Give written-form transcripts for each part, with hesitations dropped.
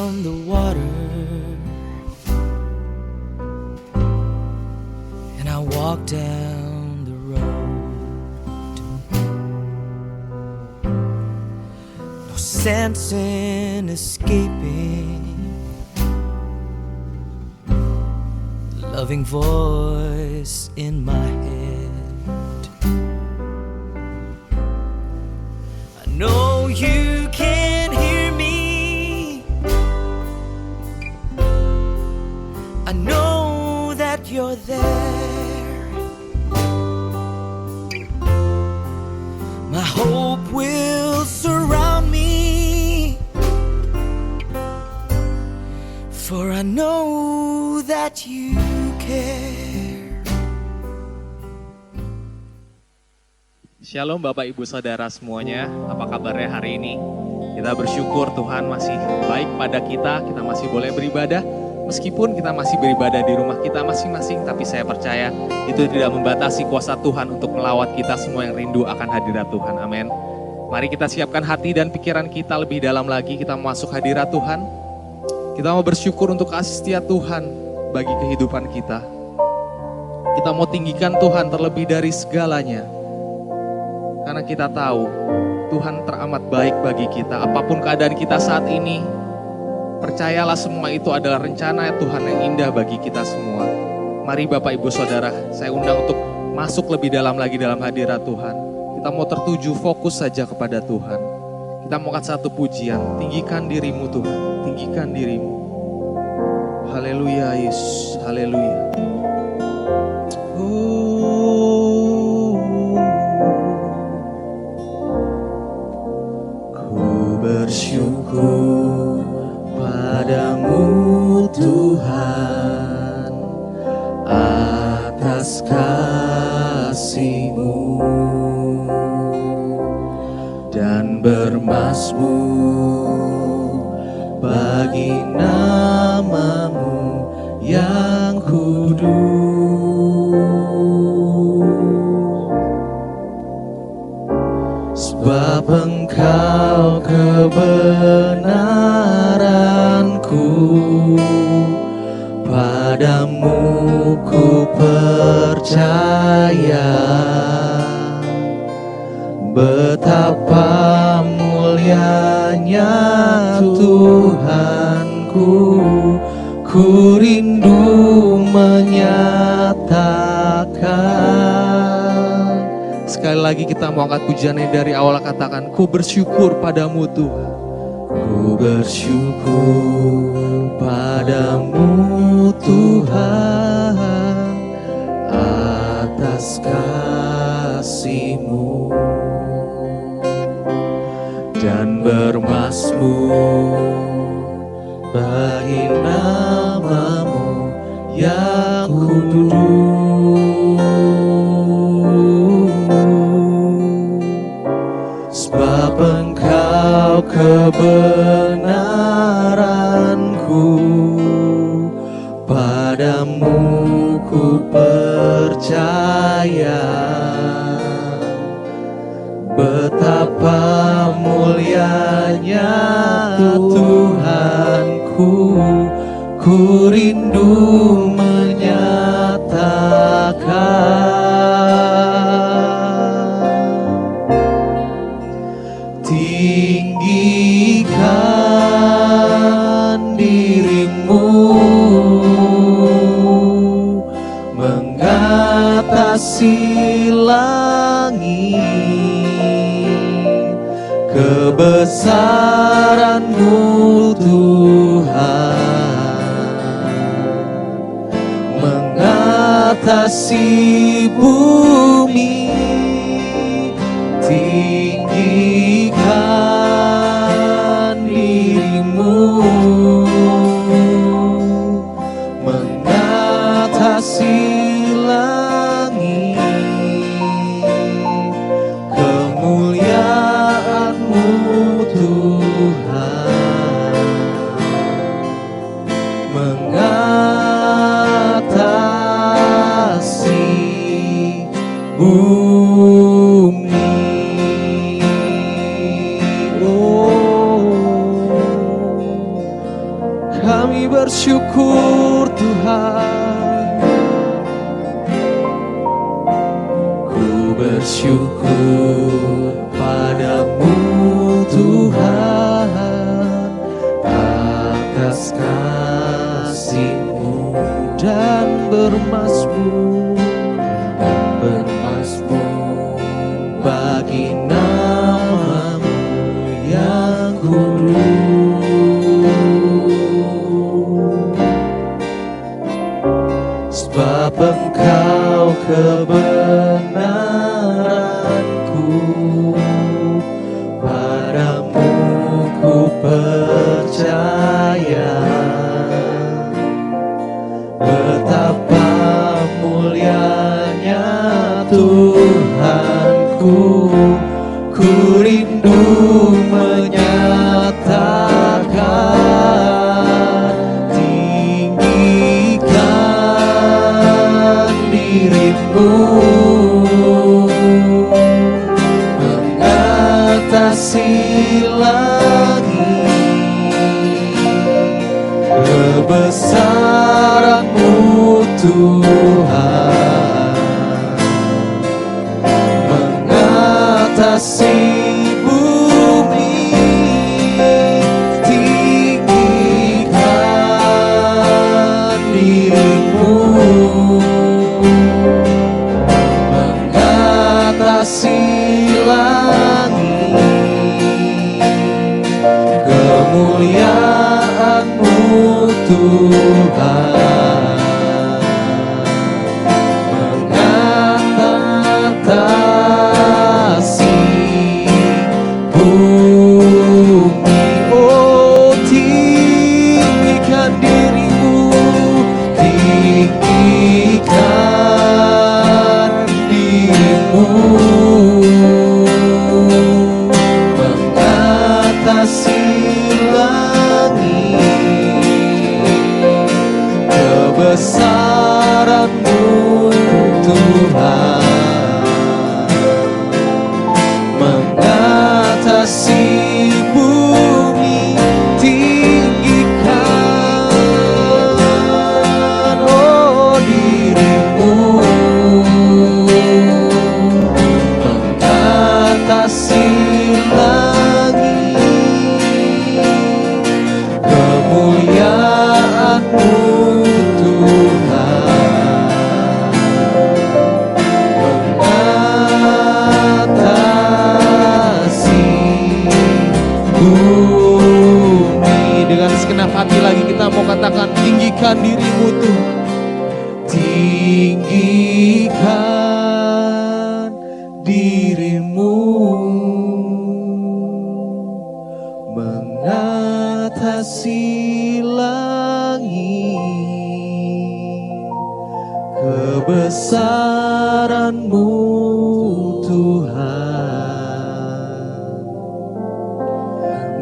on the water, and I walk down the road. No sense in escaping the loving voice in my head. I know you can hear me, I know that you're there. My hope will surround me, for I know that you care. Shalom Bapak Ibu Saudara semuanya, apa kabarnya hari ini? Kita bersyukur Tuhan masih baik pada kita masih boleh beribadah. Meskipun kita masih beribadah di rumah kita masing-masing, tapi saya percaya itu tidak membatasi kuasa Tuhan untuk melawat kita semua yang rindu akan hadirat Tuhan. Amin. Mari kita siapkan hati dan pikiran kita lebih dalam lagi, kita masuk hadirat Tuhan. Kita mau bersyukur untuk kasih setia Tuhan bagi kehidupan kita. Kita mau tinggikan Tuhan terlebih dari segalanya. Karena kita tahu Tuhan teramat baik bagi kita. Apapun keadaan kita saat ini, percayalah semua itu adalah rencana Tuhan yang indah bagi kita semua. Mari Bapak Ibu Saudara, saya undang untuk masuk lebih dalam lagi dalam hadirat Tuhan. Kita mau tertuju fokus saja kepada Tuhan. Kita mau angkat satu pujian, tinggikan dirimu Tuhan, tinggikan dirimu. Haleluya Yesus, haleluya. Ku bersyukur padamu Tuhan atas kasih-Mu dan bermazmur bagi nama-Mu yang kudus. Sebab Engkau kebenaranku, padamu ku percaya. Betapa mulianya Tuhanku, ku rindu menyatakan. Sekali lagi kita mau angkat pujiannya dari awal, katakan, ku bersyukur padamu Tuhan. Ku bersyukur padamu Tuhan atas kasih-Mu dan bermazmur bagi nama-Mu yang kudus. Sebab Engkau kebenaranku, padamu ku percaya. Betapa mulianya Tuhanku, ku rindu menyatakan. Tinggikan dirimu mengatasi langit, kebesaran-Mu Tuhan mengatasi bumi. Tinggikan dirimu mengatasi langit, kemuliaan-Mu Tuhan mengatasi Kami bersyukur Tuhan. Ku bersyukur padamu Tuhan atas kasih-Mu dan bermasmur bagi nama-Mu yang kudus. Sebab Engkau kebenaranku, padamu ku percaya. Betapa mulianya Tuhanku, ku rindu menyatakan, tinggikan dirimu mengatasi langit. Kebesaran-Mu Tuhan mengatasi bumi. Tinggikan dirimu mengatasi langit. Kemuliaan-Mu Tuhan mengatasi bumi. Oh, tinggikan dirimu, tinggikan dirimu mengatasi langit. Kebesaran-Mu Tuhan mengatasi bumi. Tinggikan, oh, dirimu mengatasi langit. Kemuliaan-Mu Tuhan mengatasi bumi. Dengan segenap hati lagi kita mau katakan, tinggikan dirimu Tuhan. Tinggikan dirimu mengatasi langit. Kebesaran-Mu Tuhan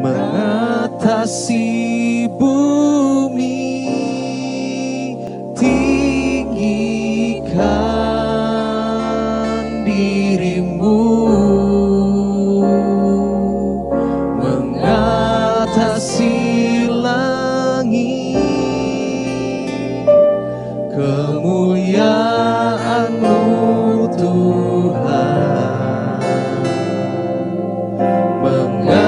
mengatasi bumi. Tinggikan dirimu mengatasi langit. Kemuliaan-Mu Tuhan mengatasi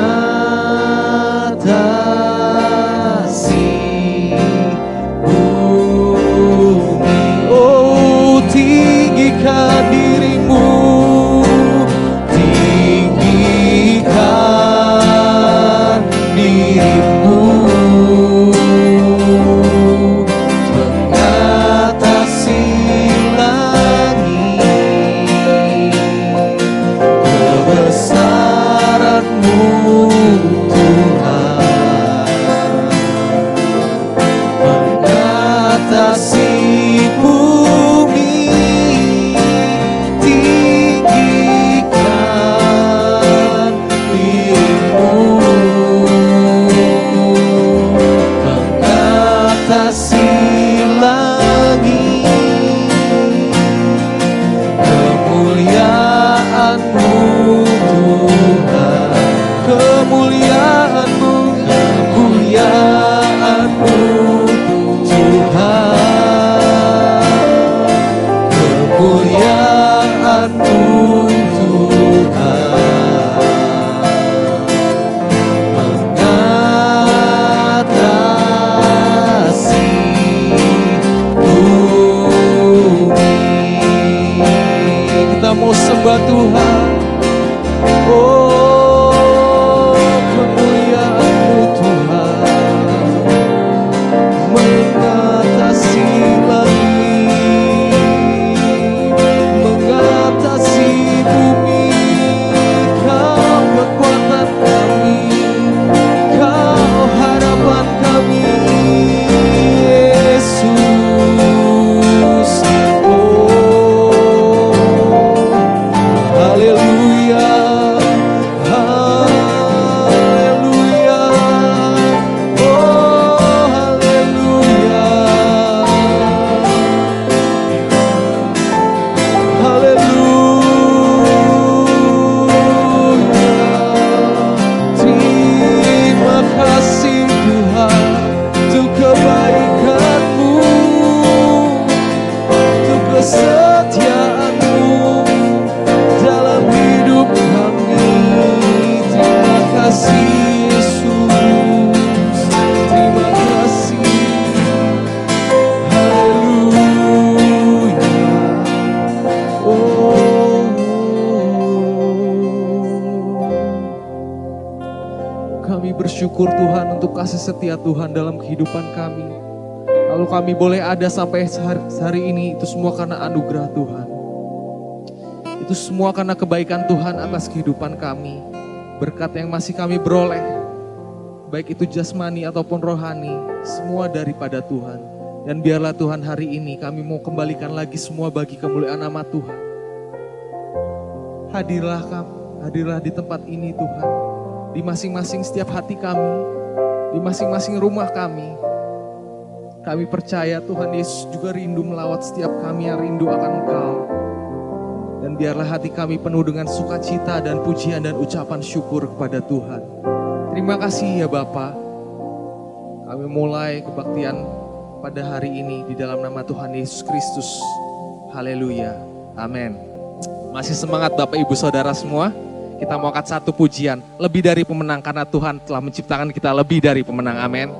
Tuhan. Oh, kemuliaan-Mu Tuhan mengatasi langit, mengatasi bumi. Kau kekuatan kami, Kau harapan kami, Yesus. Oh, haleluya, haleluya, oh haleluya, haleluya. Terima kasih Tuhan untuk kebaikan-Mu, untuk kesetiaan-Mu dalam hidup kami. Terima kasih Yesus, terima kasih. Haleluya. Oh, kami bersyukur Tuhan untuk kasih setia Tuhan dalam kehidupan kami. Lalu kami boleh ada sampai hari ini, itu semua karena anugerah Tuhan. Itu semua karena kebaikan Tuhan atas kehidupan kami. Berkat yang masih kami beroleh, baik itu jasmani ataupun rohani, semua daripada Tuhan. Dan biarlah Tuhan hari ini kami mau kembalikan lagi semua bagi kemuliaan nama Tuhan. Hadirlah kami, hadirlah di tempat ini Tuhan. Di masing-masing setiap hati kami, di masing-masing rumah kami. Kami percaya Tuhan Yesus juga rindu melawat setiap kami yang rindu akan Engkau. Dan biarlah hati kami penuh dengan sukacita dan pujian dan ucapan syukur kepada Tuhan. Terima kasih ya Bapa. Kami mulai kebaktian pada hari ini di dalam nama Tuhan Yesus Kristus. Haleluya. Amin. Masih semangat Bapak Ibu Saudara semua? Kita mau angkat satu pujian, lebih dari pemenang, karena Tuhan telah menciptakan kita lebih dari pemenang. Amin.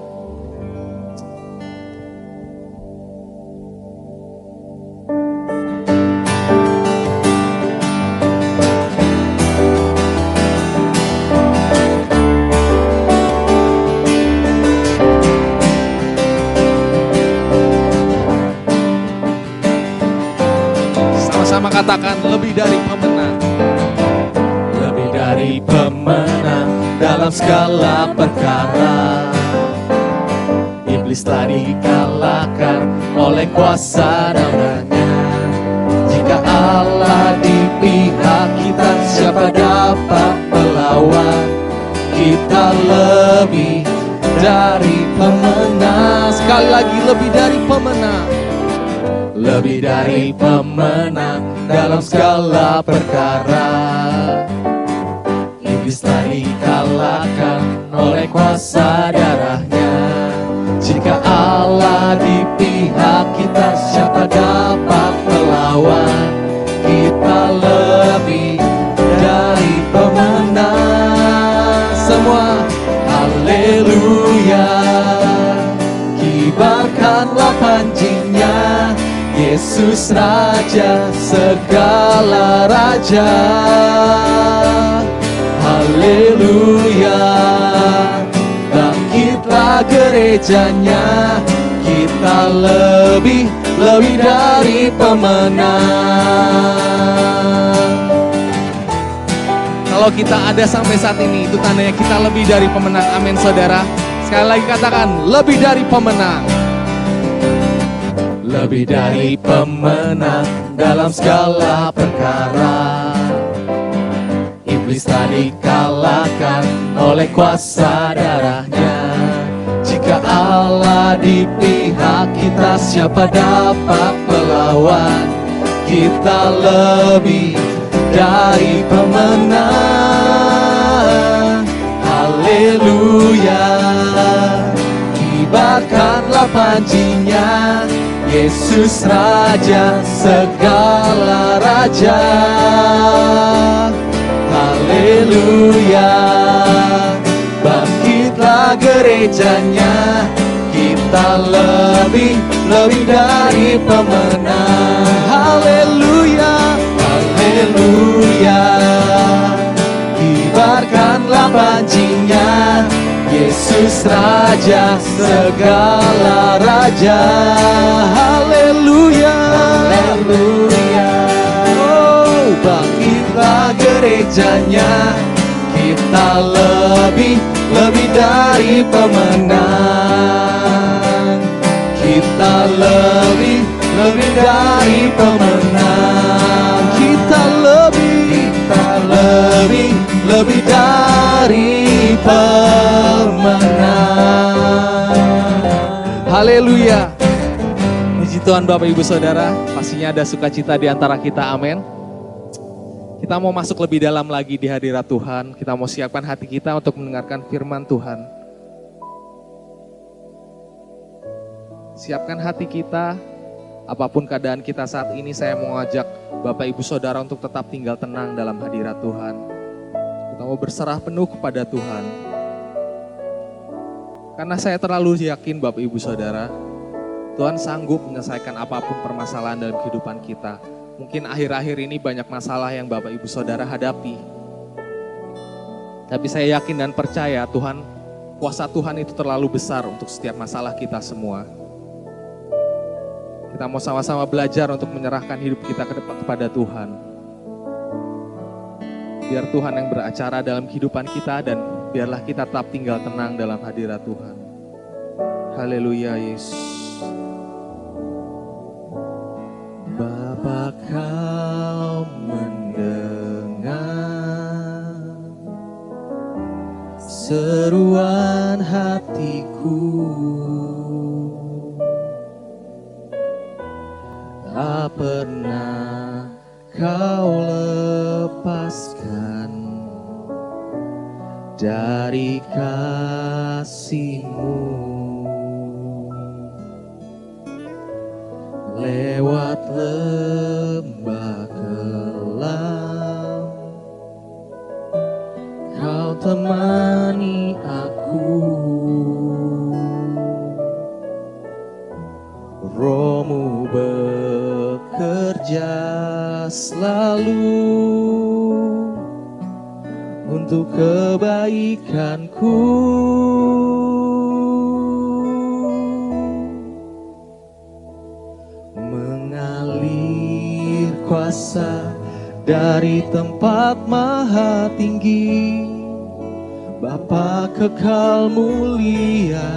Sama-sama katakan, lebih dari pemenang. Lebih dari pemenang dalam segala perkara. Iblis telah dikalahkan oleh kuasa namanya. Jika Allah di pihak kita, siapa dapat melawan? Kita lebih dari pemenang. Sekali lagi, lebih dari pemenang. Lebih dari pemenang dalam segala perkara. Iblis telah dikalahkan oleh kuasa darahnya. Jika Allah di pihak kita, siapa dapat melawan? Kita lebih dari pemenang. Semua haleluya. Kibarkanlah panjinya, Yesus Raja segala raja. Haleluya. Bangkitlah gerejanya, kita lebih dari pemenang. Kalau kita ada sampai saat ini, itu tandanya kita lebih dari pemenang. Amin saudara. Sekali lagi katakan, lebih dari pemenang. Lebih dari pemenang dalam segala perkara. Iblis telah dikalahkan oleh kuasa darahnya. Jika Allah di pihak kita, siapa dapat melawan? Kita lebih dari pemenang. Haleluya. Kibarkanlah panjinya, Yesus Raja segala raja. Haleluya. Bangkitlah gerejanya, kita lebih dari pemenang. Haleluya. Haleluya. haleluya. Kibarkanlah pancingnya, Yesus Raja segala raja. Haleluya, haleluya. Oh, bangkitlah gerejanya, kita lebih dari pemenang. Kita lebih dari pemenang. Kita lebih dari pemenang. Haleluya. Puji Tuhan Bapak Ibu Saudara, pastinya ada sukacita di antara kita, amin. Kita mau masuk lebih dalam lagi di hadirat Tuhan, kita mau siapkan hati kita untuk mendengarkan firman Tuhan. Siapkan hati kita, apapun keadaan kita saat ini, saya mau ngajak Bapak Ibu Saudara untuk tetap tinggal tenang dalam hadirat Tuhan. Kita mau berserah penuh kepada Tuhan. Karena saya terlalu yakin Bapak Ibu Saudara, Tuhan sanggup menyelesaikan apapun permasalahan dalam kehidupan kita. Mungkin akhir-akhir ini banyak masalah yang Bapak Ibu Saudara hadapi. Tapi saya yakin dan percaya Tuhan, kuasa Tuhan itu terlalu besar untuk setiap masalah kita semua. Kita mau sama-sama belajar untuk menyerahkan hidup kita kepada Tuhan. Biar Tuhan yang beracara dalam kehidupan kita dan biarlah kita tetap tinggal tenang dalam hadirat Tuhan. Haleluya Yesus. Bapa, Kau mendengar seruan hatiku, tak pernah Kau lepaskan dari kasih-Mu. Lewat lembah kelam, Kau temani aku. Roh-Mu bekerja selalu untuk kebaikanku. Mengalir kuasa dari tempat maha tinggi, Bapa kekal mulia,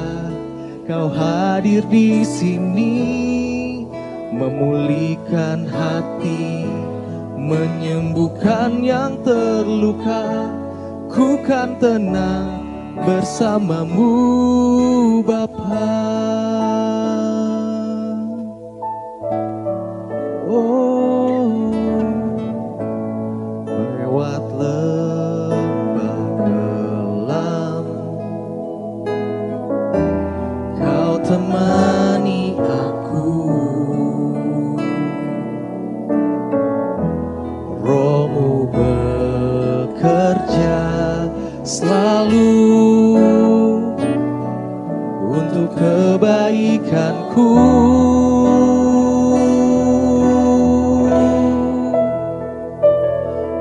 Kau hadir di sini, memulihkan hati, menyembuhkan yang terluka. Ku kan tenang bersama-Mu, Bapa. Oh, lewat lembah kelam, Kau temani aku. Roh-Mu bekerja selalu untuk kebaikanku.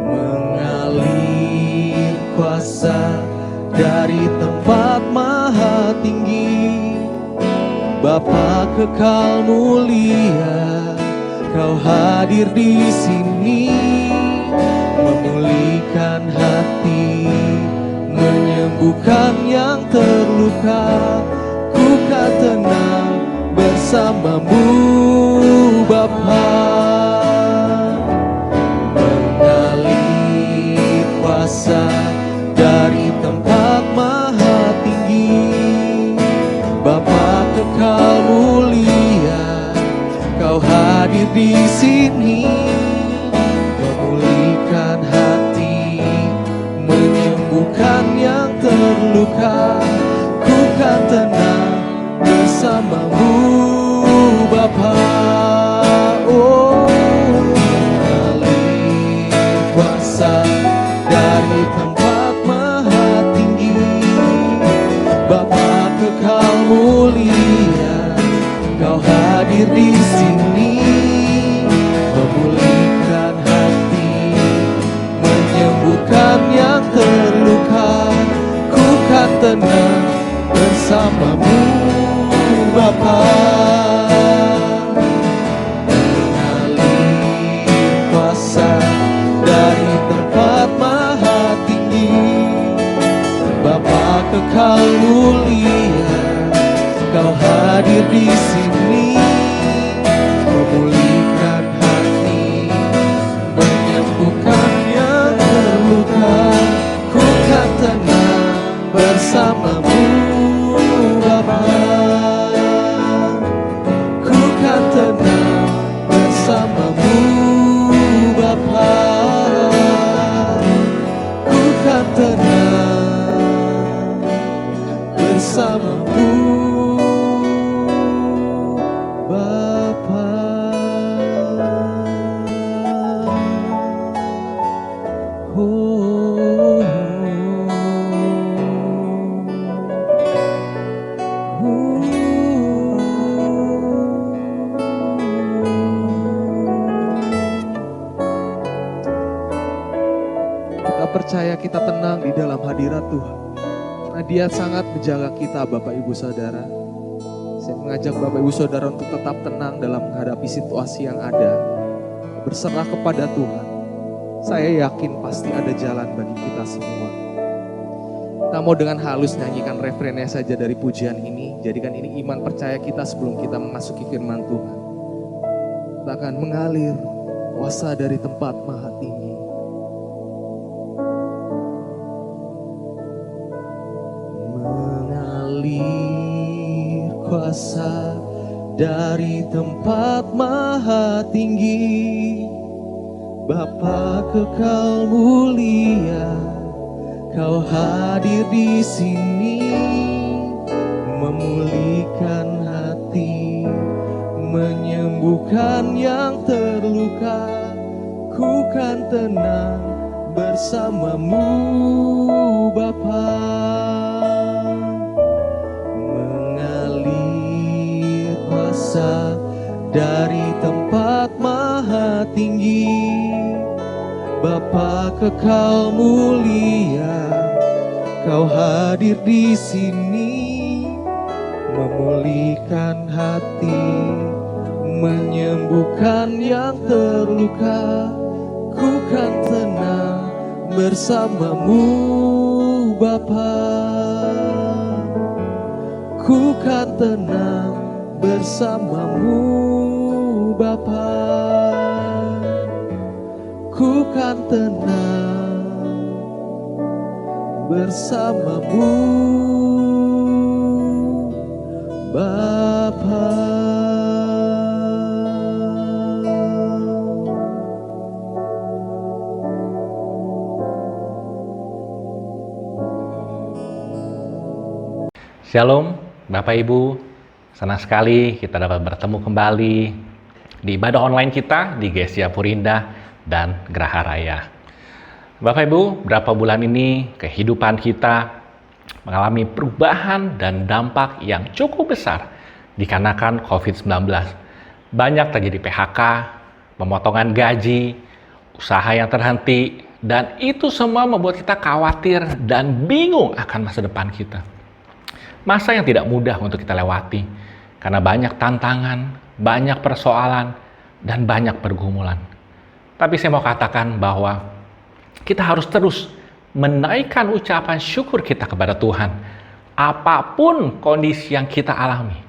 Mengalir kuasa dari tempat maha tinggi, Bapa kekal mulia, Kau hadir di sini, memulihkan hati, menyembuhkan yang terluka. Ku kan tenang bersama-Mu, Bapa. Mengalir kuasa dari tempat maha tinggi, Bapa kekal mulia, Kau hadir di sini, memulihkan hati, menyembuhkan yang terluka. Ku kan tenang bersama-Mu, Bapa. Oh, mengalir kuasa dari tempat maha tinggi, Bapa kekal mulia, Kau hadir di sini, memulihkan hati, tenang bersamamu Bapa. Mengalir kuasa dari tempat maha tinggi, Bapa kekal mulia, Kau hadir di sini, memulihkan hati, menyembuhkan yang terluka. Ku kan tenang bersamamu Bapa. Ku kan tenang bersamamu Bapa. Ku kan tenang bersamamu Bapa. Oh, Kita percaya kita tenang di dalam hadirat Tuhan. Karena Dia sangat menjaga kita Bapak Ibu Saudara. Saya mengajak Bapak Ibu Saudara untuk tetap tenang dalam menghadapi situasi yang ada. Berserah kepada Tuhan. Saya yakin pasti ada jalan bagi kita semua. Kita mau dengan halus nyanyikan refrennya saja dari pujian ini. Jadikan ini iman percaya kita sebelum kita memasuki firman Tuhan. Kita akan mengalir kuasa dari tempat maha tinggi. Mengalir kuasa dari tempat maha tinggi, Bapa kekal mulia, Kau hadir di sini, memulihkan hati, menyembuhkan yang terluka. Ku kan tenang bersamamu Bapa. Mengalir kuasa dari tempat maha tinggi, Bapa kekal mulia, Kau hadir di sini, memulihkan hati, menyembuhkan yang terluka. Ku kan tenang bersamamu Bapa. Ku kan tenang bersamamu Bapa. Ku kan tenang bersamamu Bapa. Shalom Bapak Ibu, senang sekali kita dapat bertemu kembali di ibadah online kita di Gereja Purindah dan Geraha Raya. Bapak Ibu, berapa bulan ini kehidupan kita mengalami perubahan dan dampak yang cukup besar dikarenakan COVID-19. Banyak terjadi PHK, pemotongan gaji, usaha yang terhenti, dan itu semua membuat kita khawatir dan bingung akan masa depan kita. Masa yang tidak mudah untuk kita lewati, karena banyak tantangan, banyak persoalan, dan banyak pergumulan. Tapi saya mau katakan bahwa kita harus terus menaikkan ucapan syukur kita kepada Tuhan, apapun kondisi yang kita alami.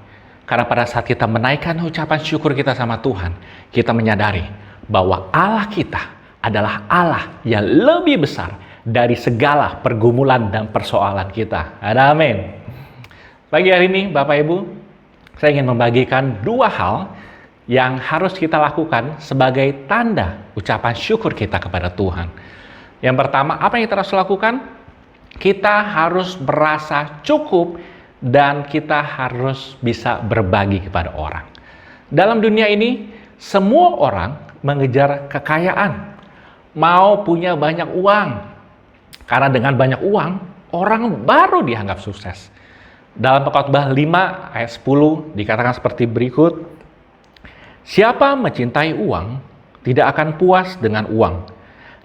Karena pada saat kita menaikkan ucapan syukur kita sama Tuhan, kita menyadari bahwa Allah kita adalah Allah yang lebih besar dari segala pergumulan dan persoalan kita. Amin. Pagi hari ini, Bapak Ibu, saya ingin membagikan dua hal yang harus kita lakukan sebagai tanda ucapan syukur kita kepada Tuhan. Yang pertama, apa yang kita harus lakukan? Kita harus merasa cukup dan kita harus bisa berbagi kepada orang. Dalam dunia ini, semua orang mengejar kekayaan, mau punya banyak uang. Karena dengan banyak uang, orang baru dianggap sukses. Dalam Pengkhotbah 5 ayat 10 dikatakan seperti berikut. Siapa mencintai uang tidak akan puas dengan uang.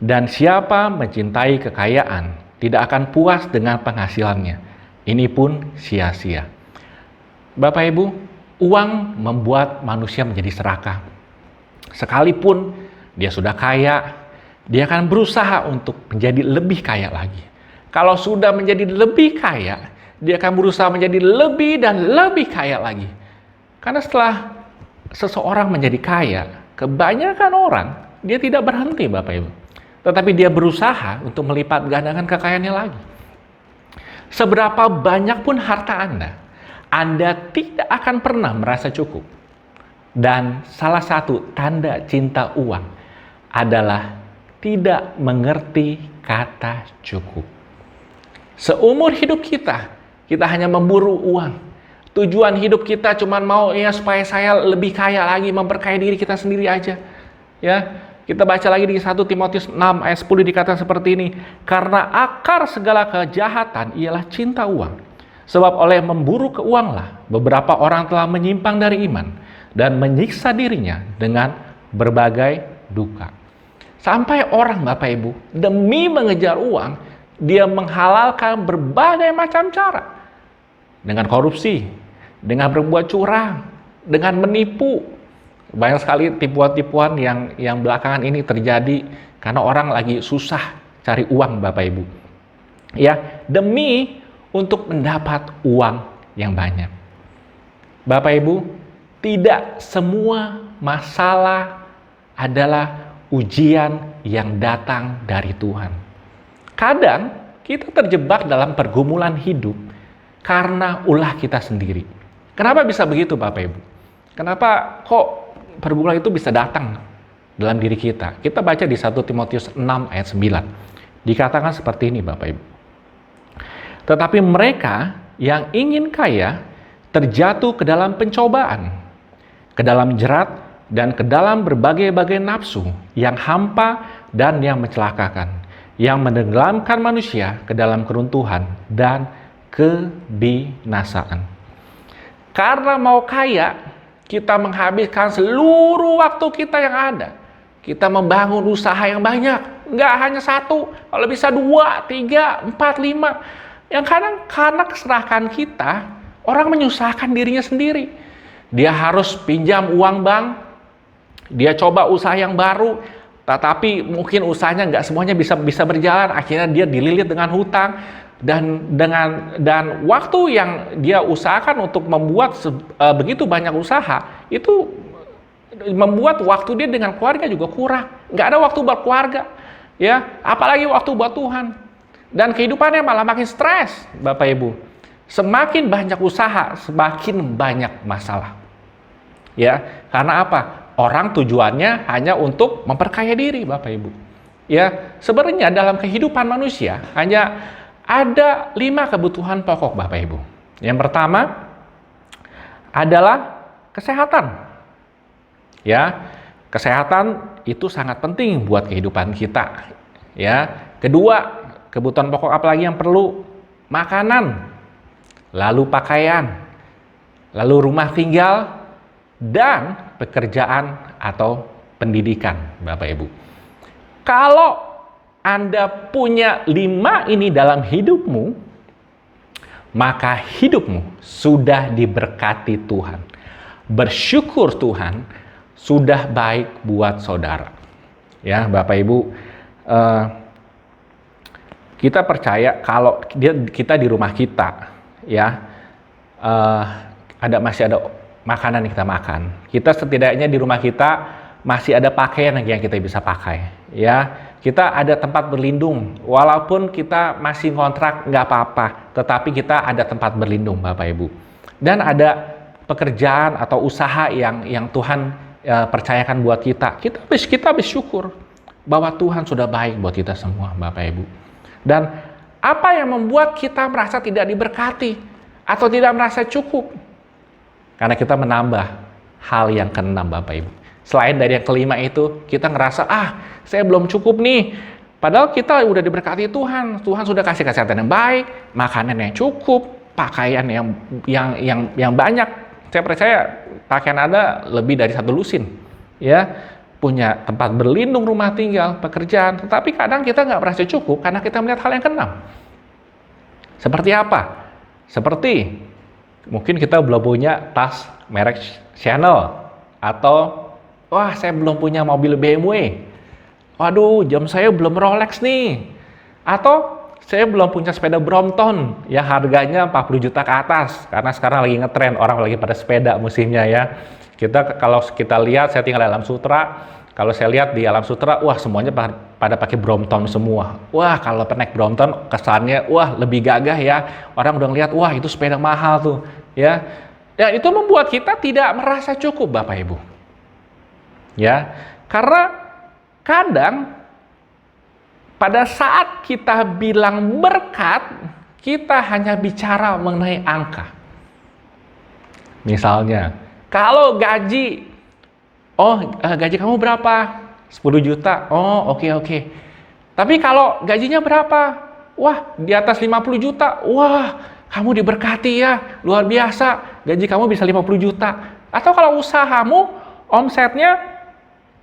Dan siapa mencintai kekayaan tidak akan puas dengan penghasilannya. ini pun sia-sia. Bapak Ibu, uang membuat manusia menjadi serakah. Sekalipun dia sudah kaya, dia akan berusaha untuk menjadi lebih kaya lagi. Kalau sudah menjadi lebih kaya, dia akan berusaha menjadi lebih dan lebih kaya lagi. Karena setelah seseorang menjadi kaya, kebanyakan orang, dia tidak berhenti Bapak Ibu. Tetapi dia berusaha untuk melipat gandakan kekayaannya lagi. Seberapa banyak pun harta Anda tidak akan pernah merasa cukup. Dan salah satu tanda cinta uang adalah tidak mengerti kata cukup. Seumur hidup kita hanya memburu uang. Tujuan hidup kita cuma mau supaya saya lebih kaya lagi, memperkaya diri kita sendiri aja. Ya, kita baca lagi di 1 Timotius 6 ayat 10 dikatakan seperti ini. Karena akar segala kejahatan ialah cinta uang. Sebab oleh memburu keuanglah beberapa orang telah menyimpang dari iman dan menyiksa dirinya dengan berbagai duka. Sampai orang Bapak Ibu demi mengejar uang, dia menghalalkan berbagai macam cara. Dengan korupsi, dengan berbuat curang, dengan menipu. Banyak sekali tipuan-tipuan yang belakangan ini terjadi karena orang lagi susah cari uang Bapak Ibu. Ya, demi untuk mendapat uang yang banyak. Bapak Ibu, tidak semua masalah adalah ujian yang datang dari Tuhan. Kadang kita terjebak dalam pergumulan hidup karena ulah kita sendiri. Kenapa bisa begitu Bapak Ibu? Kenapa kok pergumulan itu bisa datang dalam diri kita? Kita baca di 1 Timotius 6 ayat 9. Dikatakan seperti ini Bapak Ibu. Tetapi mereka yang ingin kaya terjatuh ke dalam pencobaan, ke dalam jerat, dan ke dalam berbagai-bagai nafsu yang hampa dan yang mencelakakan, yang menenggelamkan manusia ke dalam keruntuhan dan kebinasaan. Karena mau kaya, kita menghabiskan seluruh waktu kita yang ada. Kita membangun usaha yang banyak, nggak hanya satu, kalau bisa 2, 3, 4, 5. Yang kadang karena keserakan kita, orang menyusahkan dirinya sendiri. Dia harus pinjam uang bank, dia coba usaha yang baru, tetapi mungkin usahanya nggak semuanya bisa berjalan. Akhirnya dia dililit dengan hutang dan waktu yang dia usahakan untuk membuat begitu banyak usaha itu membuat waktu dia dengan keluarga juga kurang. Nggak ada waktu buat keluarga, ya, apalagi waktu buat Tuhan. Dan kehidupannya malah makin stres, Bapak Ibu. Semakin banyak usaha, semakin banyak masalah. Ya, karena apa? Orang tujuannya hanya untuk memperkaya diri, Bapak Ibu. Ya, sebenarnya dalam kehidupan manusia hanya ada 5 kebutuhan pokok, Bapak Ibu. Yang pertama adalah kesehatan. Ya, kesehatan itu sangat penting buat kehidupan kita. Ya, kedua, kebutuhan pokok apalagi yang perlu? Makanan, lalu pakaian, lalu rumah tinggal, dan pekerjaan atau pendidikan, Bapak Ibu. Kalau Anda punya 5 ini dalam hidupmu, maka hidupmu sudah diberkati Tuhan. Bersyukur Tuhan sudah baik buat saudara. Ya, Bapak Ibu, kita percaya kalau kita di rumah kita, ya, masih ada makanan yang kita makan. Kita setidaknya di rumah kita masih ada pakaian yang kita bisa pakai. Ya, kita ada tempat berlindung. Walaupun kita masih kontrak nggak apa-apa, tetapi kita ada tempat berlindung, Bapak Ibu. Dan ada pekerjaan atau usaha yang Tuhan percayakan buat kita. Kita bersyukur bahwa Tuhan sudah baik buat kita semua, Bapak Ibu. Dan apa yang membuat kita merasa tidak diberkati atau tidak merasa cukup? Karena kita menambah hal yang keenam, Bapak Ibu. Selain dari yang kelima itu, kita ngerasa, saya belum cukup nih. Padahal kita udah diberkati Tuhan. Tuhan sudah kasih kesehatan yang baik, makanan yang cukup, pakaian yang banyak. Saya percaya pakaian Anda lebih dari 1 lusin. Ya, punya tempat berlindung, rumah tinggal, pekerjaan, tetapi kadang kita nggak merasa cukup karena kita melihat hal yang keenam. Seperti apa? Seperti mungkin kita belum punya tas merek Chanel, atau wah saya belum punya mobil BMW. Waduh, jam saya belum Rolex nih. Atau saya belum punya sepeda Brompton yang harganya 40 juta ke atas, karena sekarang lagi ngetren, orang lagi pada sepeda musimnya ya. Kalau kita lihat, saya tinggal di Alam Sutra. Kalau saya lihat di Alam Sutra, wah semuanya pada pakai Brompton semua. Wah, kalau naik Brompton kesannya wah lebih gagah ya. Orang udah ngeliat, wah itu sepeda mahal tuh ya. Dan itu membuat kita tidak merasa cukup Bapak Ibu. Ya, karena kadang pada saat kita bilang berkat, kita hanya bicara mengenai angka. Misalnya, kalau gaji, gaji kamu berapa? 10 juta. Oh, oke. Tapi kalau gajinya berapa? Wah, di atas 50 juta. Wah, kamu diberkati ya, luar biasa. Gaji kamu bisa 50 juta. Atau kalau usahamu, omsetnya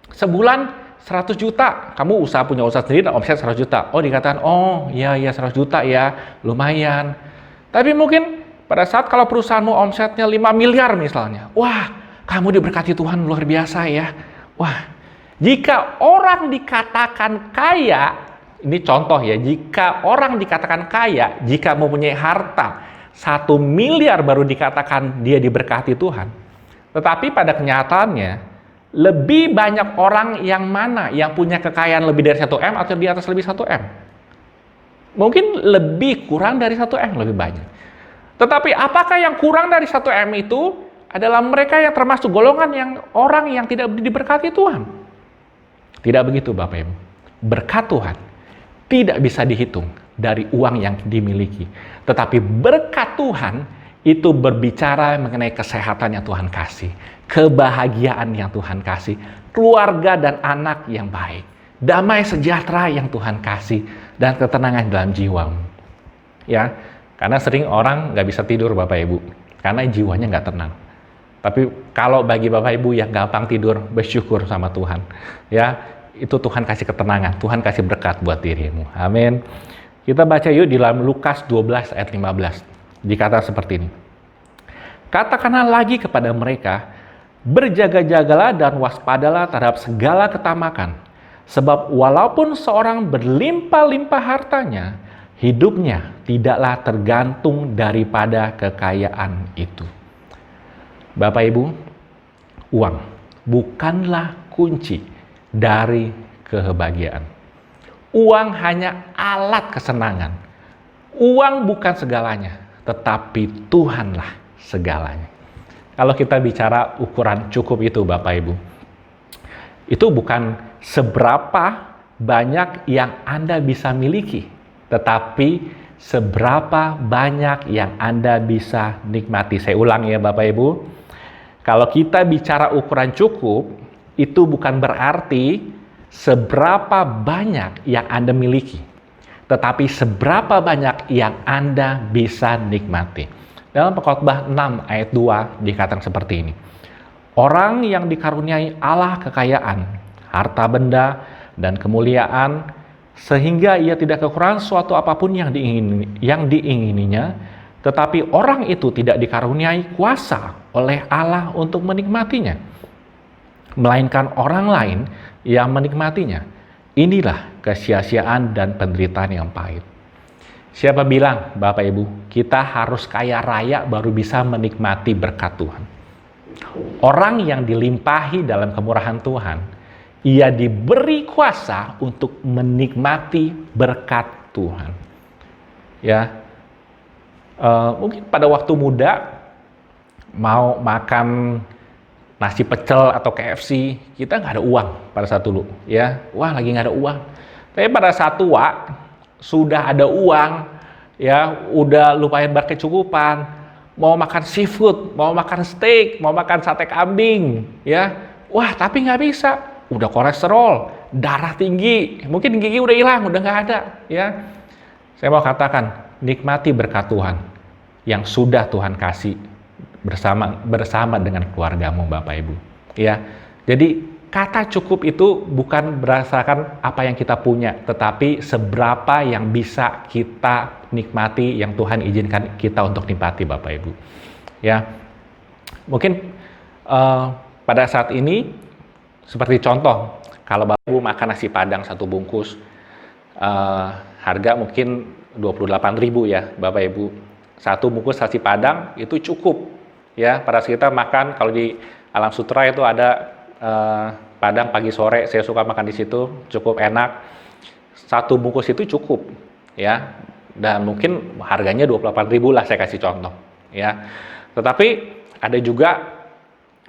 sebulan 100 juta, kamu punya usaha sendiri, omset 100 juta. Oh, dikatakan, oh iya 100 juta ya, lumayan. Tapi mungkin pada saat kalau perusahaanmu omsetnya 5 miliar misalnya, wah, kamu diberkati Tuhan luar biasa ya. Wah, jika orang dikatakan kaya, ini contoh ya, jika orang dikatakan kaya, jika mempunyai harta 1 miliar baru dikatakan dia diberkati Tuhan. Tetapi pada kenyataannya, lebih banyak orang yang mana yang punya kekayaan lebih dari 1M atau di atas lebih 1M? Mungkin lebih kurang dari 1M, lebih banyak. Tetapi apakah yang kurang dari 1M itu adalah mereka yang termasuk golongan yang orang yang tidak diberkati Tuhan? Tidak begitu Bapak Ibu. Berkat Tuhan tidak bisa dihitung dari uang yang dimiliki. Tetapi berkat Tuhan itu berbicara mengenai kesehatan yang Tuhan kasih, kebahagiaan yang Tuhan kasih, keluarga dan anak yang baik, damai sejahtera yang Tuhan kasih, dan ketenangan dalam jiwamu. Ya, karena sering orang nggak bisa tidur Bapak Ibu, karena jiwanya nggak tenang. Tapi kalau bagi Bapak Ibu yang gampang tidur, bersyukur sama Tuhan. Ya, itu Tuhan kasih ketenangan, Tuhan kasih berkat buat dirimu. Amin. Kita baca yuk di dalam Lukas 12 ayat 15. Dikatakan seperti ini. Katakanlah lagi kepada mereka, berjaga-jagalah dan waspadalah terhadap segala ketamakan. Sebab walaupun seorang berlimpah-limpah hartanya, hidupnya tidaklah tergantung daripada kekayaan itu. Bapak Ibu, uang bukanlah kunci dari kebahagiaan. Uang hanya alat kesenangan. Uang bukan segalanya, tetapi Tuhanlah segalanya. Kalau kita bicara ukuran cukup itu Bapak Ibu, itu bukan seberapa banyak yang Anda bisa miliki, tetapi seberapa banyak yang Anda bisa nikmati. Saya ulang ya Bapak Ibu, kalau kita bicara ukuran cukup, itu bukan berarti seberapa banyak yang Anda miliki, tetapi seberapa banyak yang Anda bisa nikmati. Dalam Pengkhotbah 6 ayat 2 dikatakan seperti ini. Orang yang dikaruniai Allah kekayaan, harta benda, dan kemuliaan, sehingga ia tidak kekurangan suatu apapun yang diingininya, tetapi orang itu tidak dikaruniai kuasa oleh Allah untuk menikmatinya, melainkan orang lain yang menikmatinya. Inilah kesia-siaan dan penderitaan yang pahit. Siapa bilang, Bapak Ibu, kita harus kaya raya baru bisa menikmati berkat Tuhan? Orang yang dilimpahi dalam kemurahan Tuhan, ia diberi kuasa untuk menikmati berkat Tuhan. Ya, mungkin pada waktu muda mau makan nasi pecel atau KFC, kita nggak ada uang pada saat dulu, ya. Wah, lagi nggak ada uang. Tapi pada saat tua, sudah ada uang, ya, udah lumayan berkecukupan, mau makan seafood, mau makan steak, mau makan sate kambing, ya. Wah, tapi nggak bisa, udah kolesterol, darah tinggi, mungkin gigi udah hilang, udah nggak ada, ya. Saya mau katakan, nikmati berkat Tuhan yang sudah Tuhan kasih bersama dengan keluargamu Bapak Ibu, ya. Jadi kata cukup itu bukan berdasarkan apa yang kita punya, tetapi seberapa yang bisa kita nikmati, yang Tuhan izinkan kita untuk nikmati, Bapak Ibu. Ya, mungkin pada saat ini, seperti contoh, kalau Bapak Ibu makan nasi Padang satu bungkus, harga mungkin 28.000 ya, Bapak Ibu. Satu bungkus nasi Padang itu cukup. Ya, pada saat kita makan, kalau di Alam Sutra itu ada Padang pagi sore, saya suka makan di situ, cukup enak. Satu bungkus itu cukup, ya. Dan mungkin harganya 28.000 lah, saya kasih contoh, ya. Tetapi ada juga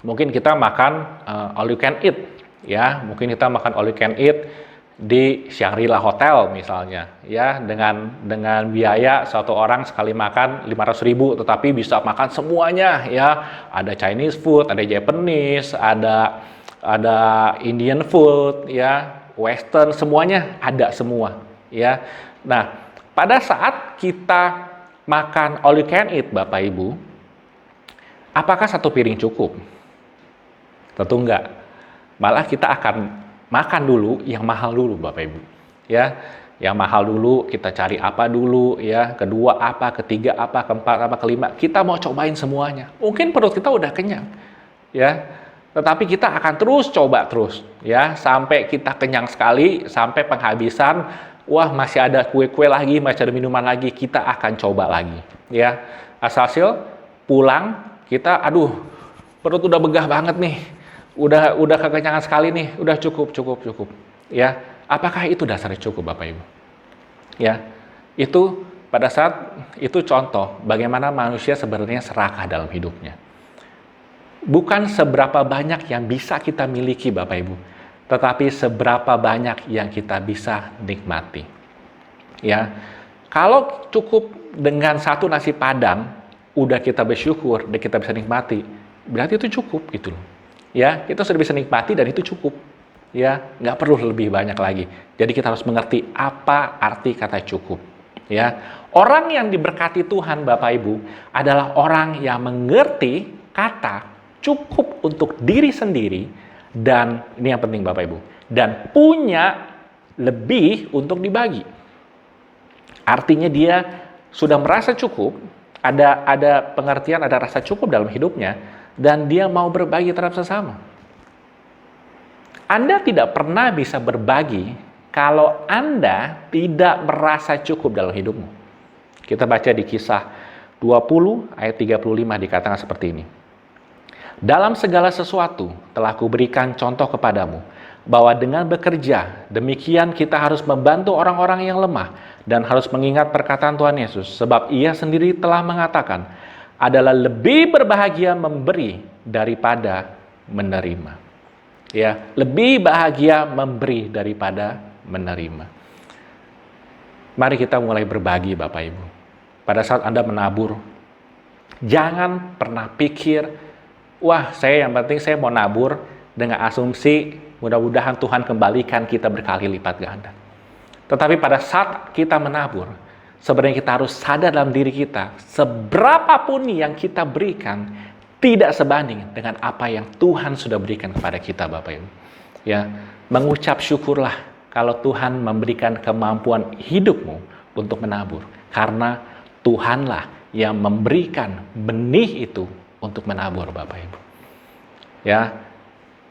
mungkin kita makan all you can eat, ya. Mungkin kita makan all you can eat di Shangri-La Hotel misalnya, ya, dengan biaya satu orang sekali makan 500.000, tetapi bisa makan semuanya, ya. Ada Chinese food, ada Japanese, ada Indian food, ya, Western, semuanya ada semua, ya. Nah, pada saat kita makan all you can eat, Bapak Ibu, apakah satu piring cukup? Tentu enggak. Malah kita akan makan dulu yang mahal dulu, Bapak Ibu, ya. Yang mahal dulu, kita cari apa dulu, ya. Kedua apa, ketiga apa, keempat apa, kelima. Kita mau cobain semuanya. Mungkin perut kita udah kenyang, ya. Tetapi kita akan terus coba terus, ya, sampai kita kenyang sekali, sampai penghabisan. Wah, masih ada kue-kue lagi, masih ada minuman lagi, kita akan coba lagi, ya. Hasil pulang kita, aduh, perut udah begah banget nih, udah kekenyangan sekali nih, udah cukup, ya. Apakah itu dasarnya cukup, Bapak Ibu? Ya, itu pada saat itu contoh bagaimana manusia sebenarnya serakah dalam hidupnya. Bukan seberapa banyak yang bisa kita miliki, Bapak Ibu, tetapi seberapa banyak yang kita bisa nikmati. Ya, kalau cukup dengan satu nasi Padang, udah kita bersyukur, dan kita bisa nikmati, berarti itu cukup gitu loh. Ya, kita sudah bisa nikmati dan itu cukup. Ya, nggak perlu lebih banyak lagi. Jadi kita harus mengerti apa arti kata cukup. Ya, orang yang diberkati Tuhan, Bapak Ibu, adalah orang yang mengerti kata cukup untuk diri sendiri, dan ini yang penting, Bapak Ibu, dan punya lebih untuk dibagi. Artinya dia sudah merasa cukup, ada pengertian, ada rasa cukup dalam hidupnya, dan dia mau berbagi terhadap sesama. Anda tidak pernah bisa berbagi kalau Anda tidak merasa cukup dalam hidupmu. Kita baca di Kisah 20 ayat 35 dikatakan seperti ini. Dalam segala sesuatu telah kuberikan contoh kepadamu, bahwa dengan bekerja, demikian kita harus membantu orang-orang yang lemah, dan harus mengingat perkataan Tuhan Yesus, sebab Ia sendiri telah mengatakan, adalah lebih berbahagia memberi daripada menerima. Ya, lebih bahagia memberi daripada menerima. Mari kita mulai berbagi, Bapak Ibu. Pada saat Anda menabur, jangan pernah pikir, wah, yang penting saya mau nabur dengan asumsi mudah-mudahan Tuhan kembalikan kita berkali lipat ganda. Tetapi pada saat kita menabur, sebenarnya kita harus sadar dalam diri kita, seberapapun yang kita berikan tidak sebanding dengan apa yang Tuhan sudah berikan kepada kita, Bapak Ibu. Ya, mengucap syukurlah kalau Tuhan memberikan kemampuan hidupmu untuk menabur, karena Tuhanlah yang memberikan benih itu untuk menabur, Bapak Ibu. Ya,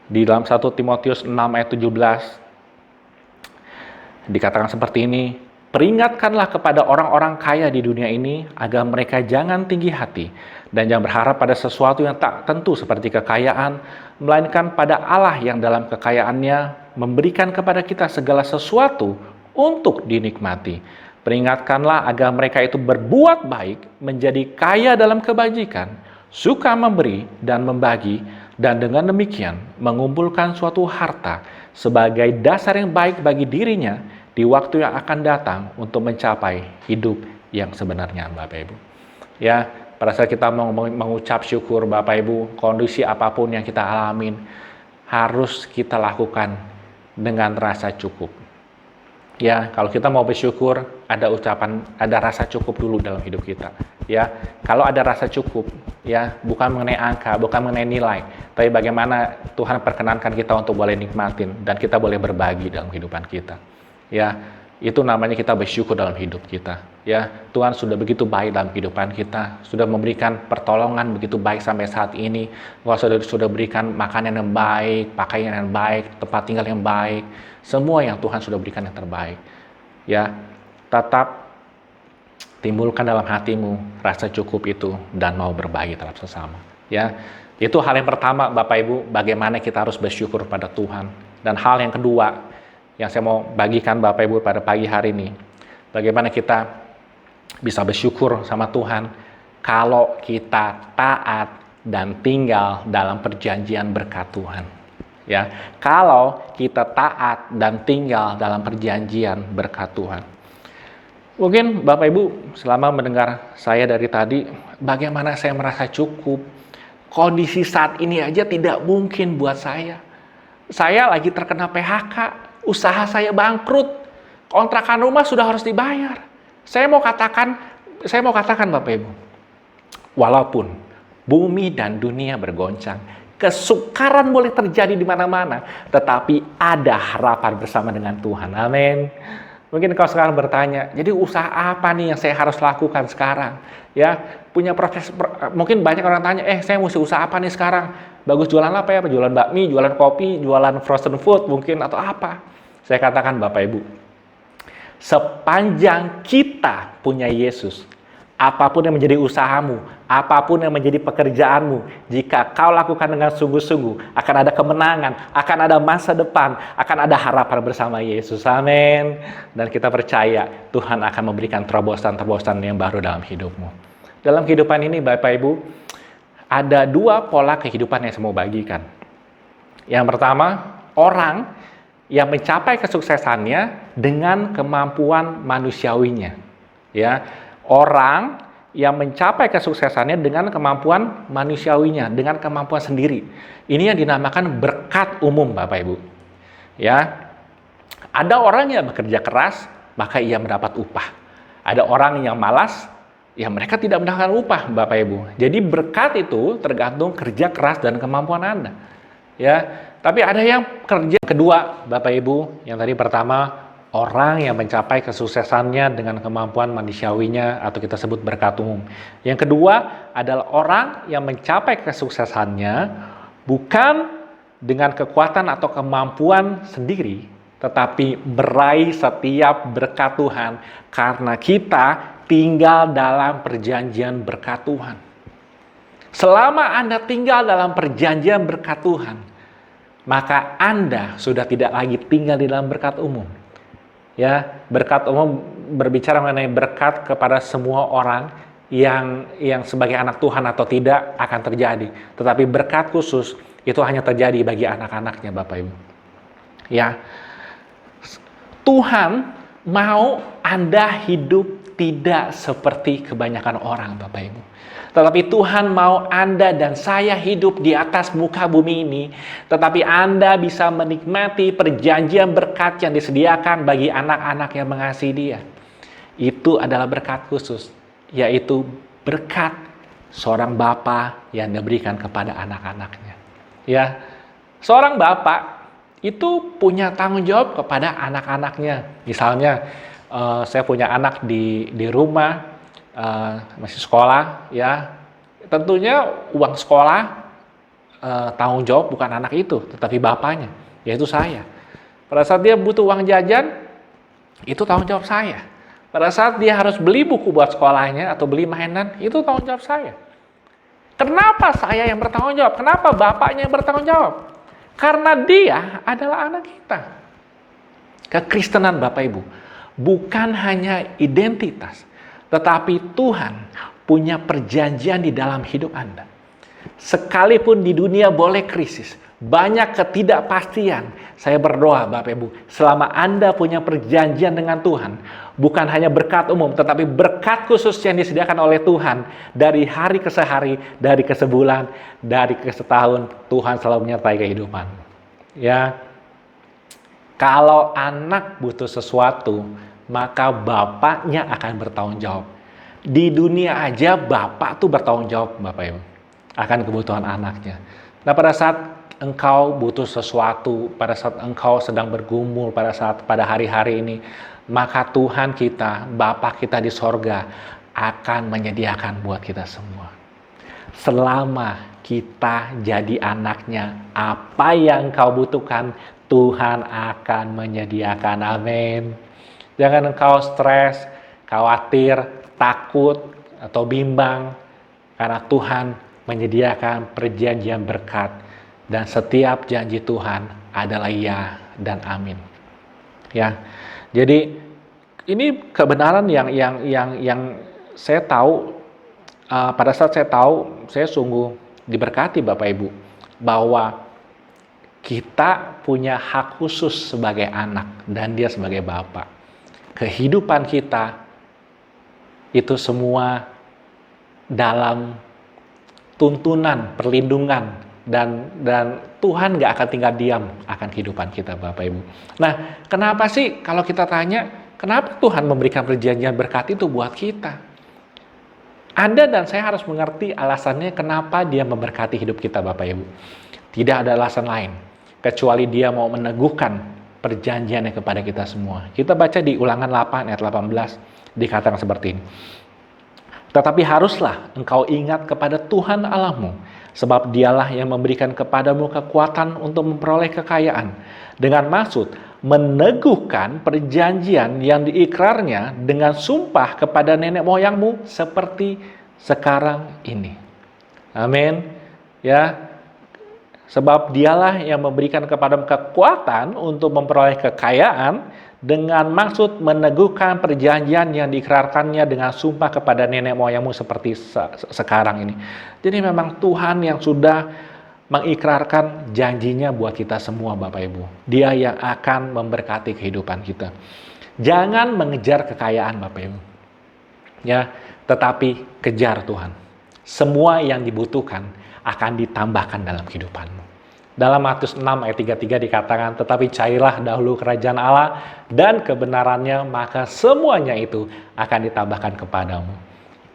di dalam 1 Timotius 6 ayat 17 dikatakan seperti ini, peringatkanlah kepada orang-orang kaya di dunia ini agar mereka jangan tinggi hati dan jangan berharap pada sesuatu yang tak tentu seperti kekayaan, melainkan pada Allah yang dalam kekayaannya memberikan kepada kita segala sesuatu untuk dinikmati. Peringatkanlah agar mereka itu berbuat baik, menjadi kaya dalam kebajikan, suka memberi dan membagi, dan dengan demikian mengumpulkan suatu harta sebagai dasar yang baik bagi dirinya di waktu yang akan datang untuk mencapai hidup yang sebenarnya, Bapak Ibu. Ya, pada saat kita mengucap syukur, Bapak Ibu, kondisi apapun yang kita alamin harus kita lakukan dengan rasa cukup. Ya, kalau kita mau bersyukur, ada ada rasa cukup dulu dalam hidup kita. Ya, kalau ada rasa cukup, ya, bukan mengenai angka, bukan mengenai nilai, tapi bagaimana Tuhan perkenankan kita untuk boleh nikmatin dan kita boleh berbagi dalam kehidupan kita. Ya, itu namanya kita bersyukur dalam hidup kita. Ya, Tuhan sudah begitu baik dalam kehidupan kita, sudah memberikan pertolongan begitu baik sampai saat ini. Tuhan sudah berikan makanan yang baik, pakaian yang baik, tempat tinggal yang baik, semua yang Tuhan sudah berikan yang terbaik. Ya, tetap timbulkan dalam hatimu rasa cukup itu dan mau berbagi terhadap sesama. Ya, itu hal yang pertama, Bapak Ibu, bagaimana kita harus bersyukur pada Tuhan. Dan hal yang kedua yang saya mau bagikan Bapak Ibu pada pagi hari ini, bagaimana kita bisa bersyukur sama Tuhan kalau kita taat dan tinggal dalam perjanjian berkat Tuhan. Ya, kalau kita taat dan tinggal dalam perjanjian berkat Tuhan. Mungkin Bapak Ibu selama mendengar saya dari tadi, bagaimana saya merasa cukup. Kondisi saat ini aja tidak mungkin buat saya. Saya lagi terkena PHK, usaha saya bangkrut, kontrakan rumah sudah harus dibayar. Saya mau katakan Bapak Ibu, walaupun bumi dan dunia bergoncang, kesukaran boleh terjadi di mana-mana, tetapi ada harapan bersama dengan Tuhan. Amin. Mungkin kau sekarang bertanya, jadi usaha apa nih yang saya harus lakukan sekarang? Ya, punya mungkin banyak orang tanya, saya mesti usaha apa nih sekarang? Bagus jualan apa ya? Jualan bakmi, jualan kopi, jualan frozen food mungkin, atau apa? Saya katakan Bapak Ibu, sepanjang kita punya Yesus, apapun yang menjadi usahamu, apapun yang menjadi pekerjaanmu, jika kau lakukan dengan sungguh-sungguh, akan ada kemenangan, akan ada masa depan, akan ada harapan bersama Yesus. Amin. Dan kita percaya Tuhan akan memberikan terobosan-terobosan yang baru dalam hidupmu. Dalam kehidupan ini Bapak Ibu, ada dua pola kehidupan yang saya mau bagikan. Yang pertama, orang yang mencapai kesuksesannya dengan kemampuan manusiawinya. Ya, orang yang mencapai kesuksesannya dengan kemampuan manusiawinya, dengan kemampuan sendiri. Ini yang dinamakan berkat umum, Bapak Ibu. Ya, ada orang yang bekerja keras, maka ia mendapat upah. Ada orang yang malas, ya mereka tidak mendapatkan upah, Bapak Ibu. Jadi berkat itu tergantung kerja keras dan kemampuan Anda. Ya, tapi ada yang kerja kedua, Bapak Ibu, yang tadi pertama, orang yang mencapai kesuksesannya dengan kemampuan manusiawinya atau kita sebut berkat umum. Yang kedua adalah orang yang mencapai kesuksesannya bukan dengan kekuatan atau kemampuan sendiri, tetapi meraih setiap berkat Tuhan karena kita tinggal dalam perjanjian berkat Tuhan. Selama Anda tinggal dalam perjanjian berkat Tuhan, maka Anda sudah tidak lagi tinggal di dalam berkat umum. Ya, berkat umum berbicara mengenai berkat kepada semua orang yang sebagai anak Tuhan atau tidak akan terjadi. Tetapi berkat khusus itu hanya terjadi bagi anak-anaknya, Bapak Ibu. Ya, Tuhan mau Anda hidup tidak seperti kebanyakan orang, Bapak Ibu. Tetapi Tuhan mau Anda dan saya hidup di atas muka bumi ini, tetapi Anda bisa menikmati perjanjian berkat yang disediakan bagi anak-anak yang mengasihi Dia. Itu adalah berkat khusus, yaitu berkat seorang bapa yang diberikan kepada anak-anaknya. Ya, seorang bapak itu punya tanggung jawab kepada anak-anaknya. Misalnya, saya punya anak di rumah, masih sekolah, ya tentunya uang sekolah tanggung jawab bukan anak itu, tetapi bapaknya, yaitu saya. Pada saat dia butuh uang jajan, itu tanggung jawab saya. Pada saat dia harus beli buku buat sekolahnya atau beli mainan, itu tanggung jawab saya. Kenapa saya yang bertanggung jawab? Kenapa bapaknya yang bertanggung jawab? Karena dia adalah anak kita. Kekristenan, Bapak Ibu, bukan hanya identitas, tetapi Tuhan punya perjanjian di dalam hidup Anda. Sekalipun di dunia boleh krisis, banyak ketidakpastian, saya berdoa Bapak Ibu, selama Anda punya perjanjian dengan Tuhan, bukan hanya berkat umum, tetapi berkat khusus yang disediakan oleh Tuhan, dari hari ke sehari, dari ke sebulan, dari ke setahun, Tuhan selalu menyertai kehidupan. Ya, kalau anak butuh sesuatu, maka bapaknya akan bertanggung jawab. Di dunia aja bapak tuh bertanggung jawab, Bapak Ibu, akan kebutuhan anaknya. Nah, pada saat engkau butuh sesuatu, pada saat engkau sedang bergumul, pada hari-hari ini, maka Tuhan kita, Bapa kita di sorga, akan menyediakan buat kita semua. Selama kita jadi anaknya, apa yang engkau butuhkan, Tuhan akan menyediakan. Amin. Jangan engkau stres, khawatir, takut, atau bimbang, karena Tuhan menyediakan perjanjian berkat, dan setiap janji Tuhan adalah ya dan amin. Ya, jadi ini kebenaran yang saya tahu. Pada saat saya tahu, saya sungguh diberkati Bapak Ibu, bahwa kita punya hak khusus sebagai anak dan dia sebagai bapak. Kehidupan kita itu semua dalam tuntunan, perlindungan, dan Tuhan gak akan tinggal diam akan kehidupan kita Bapak Ibu. Nah, kenapa sih kalau kita tanya, kenapa Tuhan memberikan perjanjian berkat itu buat kita? Anda dan saya harus mengerti alasannya kenapa dia memberkati hidup kita Bapak Ibu. Tidak ada alasan lain, kecuali dia mau meneguhkan perjanjiannya kepada kita semua. Kita baca di Ulangan 8 ayat 18, dikatakan seperti ini. Tetapi haruslah engkau ingat kepada Tuhan Allahmu, sebab dialah yang memberikan kepadamu kekuatan untuk memperoleh kekayaan, dengan maksud meneguhkan perjanjian yang diikrarnya dengan sumpah kepada nenek moyangmu seperti sekarang ini. Amin. Ya. Sebab dialah yang memberikan kepadamu kekuatan untuk memperoleh kekayaan dengan maksud meneguhkan perjanjian yang diikrarkannya dengan sumpah kepada nenek moyangmu seperti sekarang ini. Jadi memang Tuhan yang sudah mengikrarkan janjinya buat kita semua Bapak Ibu. Dia yang akan memberkati kehidupan kita. Jangan mengejar kekayaan Bapak Ibu. Ya, tetapi kejar Tuhan. Semua yang dibutuhkan akan ditambahkan dalam kehidupanmu. Dalam Matius 6 ayat 33 dikatakan, tetapi carilah dahulu kerajaan Allah dan kebenarannya, maka semuanya itu akan ditambahkan kepadamu.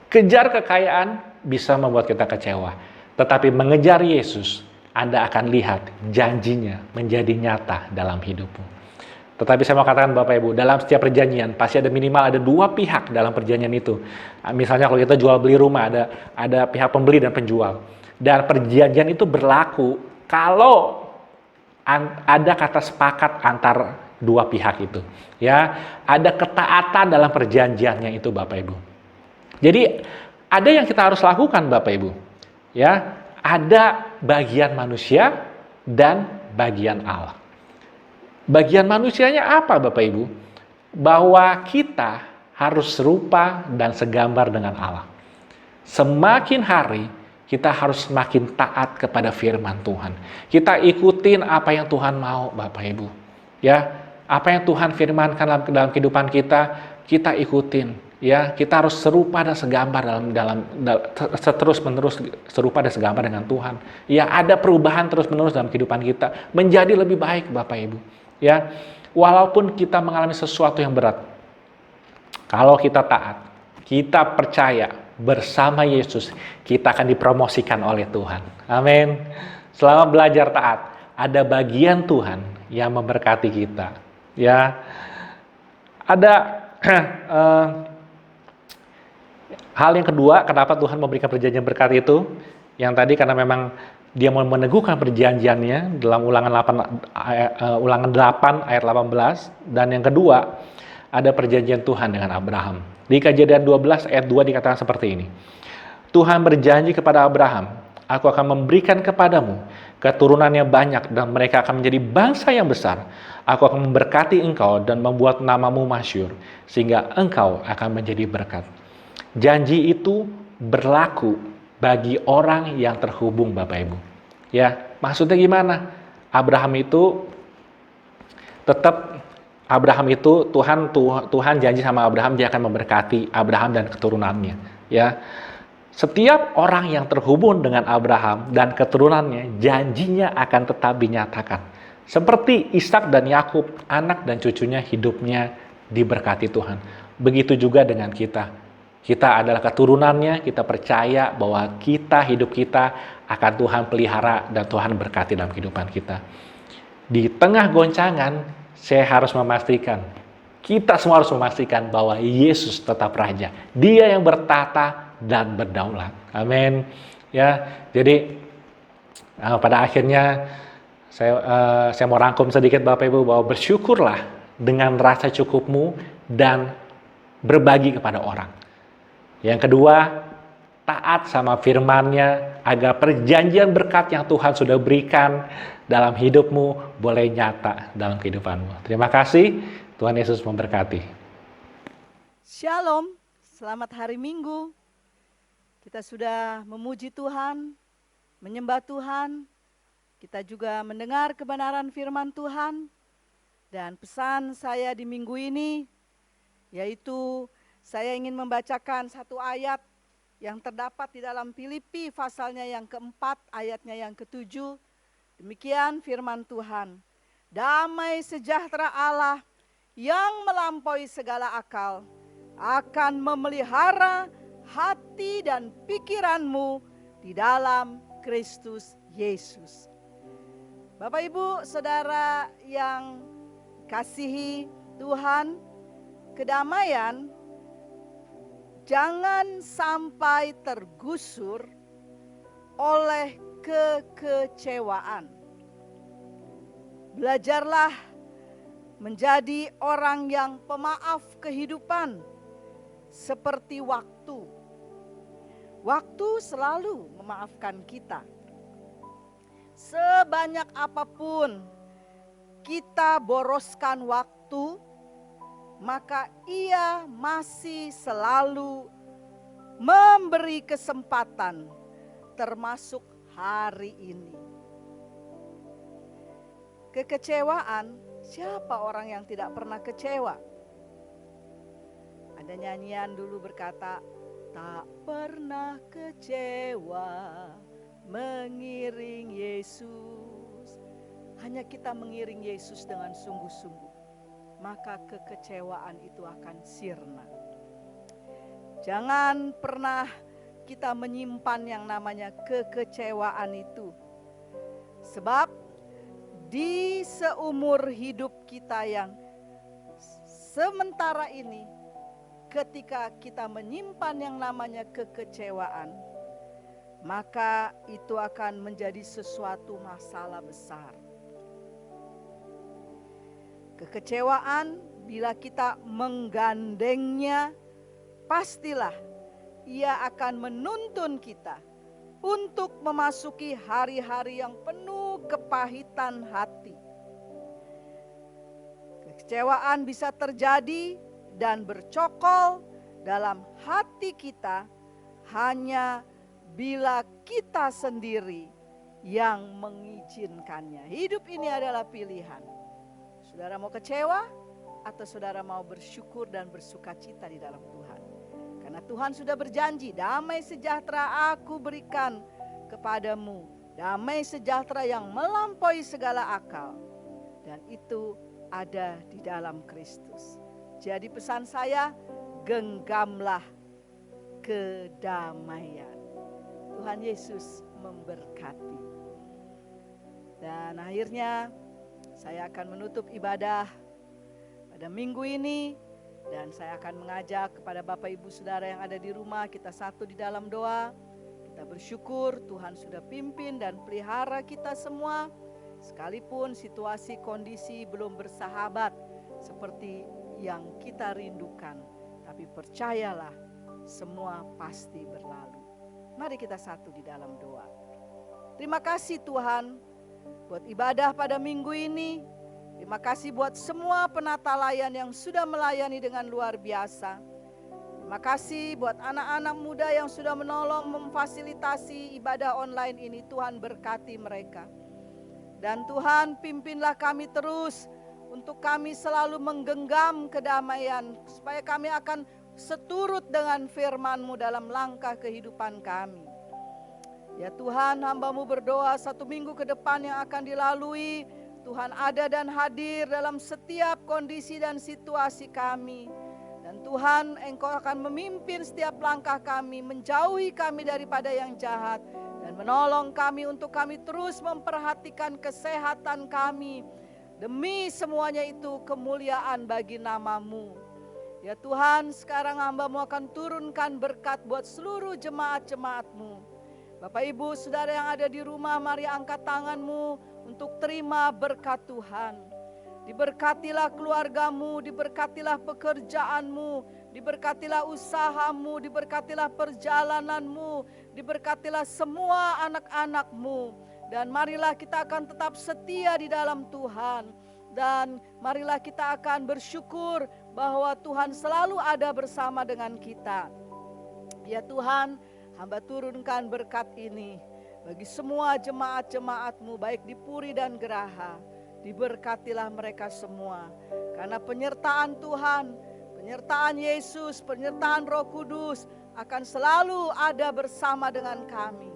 Kejar kekayaan bisa membuat kita kecewa. Tetapi mengejar Yesus, Anda akan lihat janjinya menjadi nyata dalam hidupmu. Tetapi saya mau katakan Bapak Ibu, dalam setiap perjanjian pasti ada minimal ada dua pihak dalam perjanjian itu. Misalnya kalau kita jual beli rumah, ada pihak pembeli dan penjual. Dan perjanjian itu berlaku kalau ada kata sepakat antar dua pihak itu. Ya, ada ketaatan dalam perjanjiannya itu Bapak Ibu. Jadi ada yang kita harus lakukan Bapak Ibu. Ya, ada bagian manusia dan bagian Allah. Bagian manusianya apa Bapak Ibu? Bahwa kita harus serupa dan segambar dengan Allah. Semakin hari kita harus semakin taat kepada firman Tuhan. Kita ikutin apa yang Tuhan mau Bapak Ibu. Ya, apa yang Tuhan firmankan dalam kehidupan kita, kita ikutin. Ya, kita harus serupa dan segambar dalam terus-menerus serupa dan segambar dengan Tuhan. Ya, ada perubahan terus-menerus dalam kehidupan kita menjadi lebih baik Bapak Ibu. Ya, walaupun kita mengalami sesuatu yang berat, kalau kita taat, kita percaya bersama Yesus, kita akan dipromosikan oleh Tuhan. Amin. Selama belajar taat, ada bagian Tuhan yang memberkati kita. Ya, ada hal yang kedua, kenapa Tuhan memberikan perjanjian berkat itu? Yang tadi karena memang dia mau meneguhkan perjanjiannya dalam Ulangan 8 ayat 18. Dan yang kedua, ada perjanjian Tuhan dengan Abraham. Di Kejadian 12 ayat 2 dikatakan seperti ini. Tuhan berjanji kepada Abraham, aku akan memberikan kepadamu keturunan yang banyak dan mereka akan menjadi bangsa yang besar. Aku akan memberkati engkau dan membuat namamu masyhur sehingga engkau akan menjadi berkat. Janji itu berlaku bagi orang yang terhubung Bapak Ibu. Ya, maksudnya gimana? Abraham itu Tuhan janji sama Abraham dia akan memberkati Abraham dan keturunannya. Ya, setiap orang yang terhubung dengan Abraham dan keturunannya janjinya akan tetap dinyatakan. Seperti Ishak dan Yakub, anak dan cucunya hidupnya diberkati Tuhan. Begitu juga dengan kita. Kita adalah keturunannya, kita percaya bahwa hidup kita akan Tuhan pelihara dan Tuhan berkati dalam kehidupan kita. Di tengah goncangan, saya harus memastikan, kita semua harus memastikan bahwa Yesus tetap Raja. Dia yang bertata dan berdaulat. Amin. Ya, jadi pada akhirnya saya mau rangkum sedikit Bapak Ibu bahwa bersyukurlah dengan rasa cukupmu dan berbagi kepada orang. Yang kedua, taat sama firman-Nya agar perjanjian berkat yang Tuhan sudah berikan dalam hidupmu boleh nyata dalam kehidupanmu. Terima kasih, Tuhan Yesus memberkati. Shalom, selamat hari Minggu. Kita sudah memuji Tuhan, menyembah Tuhan. Kita juga mendengar kebenaran firman Tuhan. Dan pesan saya di minggu ini, yaitu saya ingin membacakan satu ayat yang terdapat di dalam Filipi pasalnya yang keempat, ayatnya yang ketujuh. Demikian firman Tuhan. Damai sejahtera Allah yang melampaui segala akal akan memelihara hati dan pikiranmu di dalam Kristus Yesus. Bapak Ibu Saudara yang kasihi Tuhan, kedamaian jangan sampai tergusur oleh kekecewaan. Belajarlah menjadi orang yang pemaaf kehidupan seperti waktu. Waktu selalu memaafkan kita. Sebanyak apapun kita boroskan waktu, maka ia masih selalu memberi kesempatan, termasuk hari ini. Kekecewaan, siapa orang yang tidak pernah kecewa? Ada nyanyian dulu berkata, tak pernah kecewa mengiring Yesus. Hanya kita mengiring Yesus dengan sungguh-sungguh, maka kekecewaan itu akan sirna. Jangan pernah kita menyimpan yang namanya kekecewaan itu. Sebab di seumur hidup kita yang sementara ini, ketika kita menyimpan yang namanya kekecewaan, maka itu akan menjadi sesuatu masalah besar. Kekecewaan bila kita menggandengnya, pastilah ia akan menuntun kita untuk memasuki hari-hari yang penuh kepahitan hati. Kekecewaan bisa terjadi dan bercokol dalam hati kita hanya bila kita sendiri yang mengizinkannya. Hidup ini adalah pilihan. Saudara mau kecewa atau saudara mau bersyukur dan bersukacita di dalam Tuhan? Karena Tuhan sudah berjanji, damai sejahtera aku berikan kepadamu. Damai sejahtera yang melampaui segala akal. Dan itu ada di dalam Kristus. Jadi pesan saya, genggamlah kedamaian. Tuhan Yesus memberkati. Dan akhirnya saya akan menutup ibadah pada minggu ini. Dan saya akan mengajak kepada Bapak Ibu Saudara yang ada di rumah, kita satu di dalam doa. Kita bersyukur Tuhan sudah pimpin dan pelihara kita semua. Sekalipun situasi kondisi belum bersahabat seperti yang kita rindukan. Tapi percayalah semua pasti berlalu. Mari kita satu di dalam doa. Terima kasih Tuhan buat ibadah pada minggu ini. Terima kasih buat semua penata layan yang sudah melayani dengan luar biasa. Terima kasih buat anak-anak muda yang sudah menolong memfasilitasi ibadah online ini. Tuhan berkati mereka. Dan Tuhan pimpinlah kami terus untuk kami selalu menggenggam kedamaian. Supaya kami akan seturut dengan firman-Mu dalam langkah kehidupan kami. Ya Tuhan, hamba-Mu berdoa 1 minggu ke depan yang akan dilalui Tuhan ada dan hadir dalam setiap kondisi dan situasi kami. Dan Tuhan, Engkau akan memimpin setiap langkah kami, menjauhi kami daripada yang jahat, dan menolong kami untuk kami terus memperhatikan kesehatan kami. Demi semuanya itu kemuliaan bagi nama-Mu. Ya Tuhan, sekarang hamba-Mu akan turunkan berkat buat seluruh jemaat-jemaat-Mu. Bapak Ibu Saudara yang ada di rumah, mari angkat tangan-Mu untuk terima berkat Tuhan. Diberkatilah keluarga-Mu, diberkatilah pekerjaan-Mu, diberkatilah usaha-Mu, diberkatilah perjalanan-Mu, diberkatilah semua anak-anak-Mu. Dan marilah kita akan tetap setia di dalam Tuhan. Dan marilah kita akan bersyukur bahwa Tuhan selalu ada bersama dengan kita. Ya Tuhan, hamba turunkan berkat ini bagi semua jemaat-jemaat-Mu, baik di Puri dan Geraha. Diberkatilah mereka semua. Karena penyertaan Tuhan, penyertaan Yesus, penyertaan Roh Kudus akan selalu ada bersama dengan kami.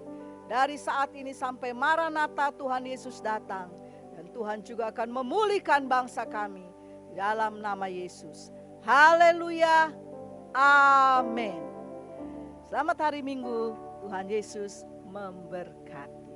Dari saat ini sampai Maranatha Tuhan Yesus datang. Dan Tuhan juga akan memulihkan bangsa kami. Dalam nama Yesus. Haleluya. Amin. Selamat hari Minggu. Tuhan Yesus memberkati.